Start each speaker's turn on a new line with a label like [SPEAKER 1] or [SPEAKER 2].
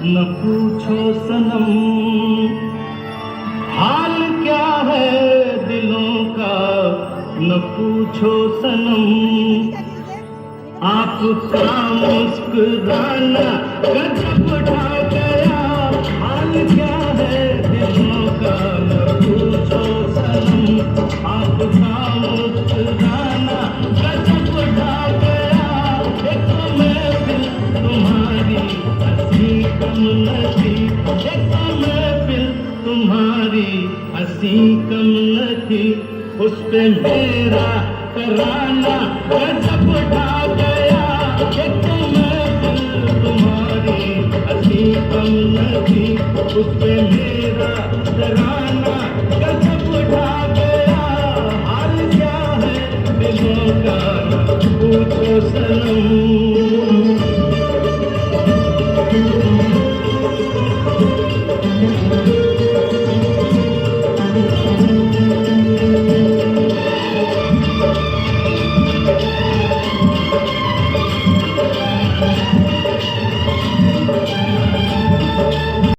[SPEAKER 1] न पूछो सनम हाल क्या है दिलों का, न पूछो सनम। आपका मुस्कुराना गजब ढा गया, हाल क्या है दिलों का, न पूछो सनम। आपका मुस्कुराना गजब ढा गया, एक महफिल तुम्हारी हंसी कम न थी, एक महफिल तुम्हारी हंसी कम न थी। उस पे मेरा तराना गजब ढा गया, एक महफिल तुम्हारी हंसी कम न थी। उस पे मेरा तराना गजब ढा गया, हाल क्या है दिलों का, न पूछो सनम।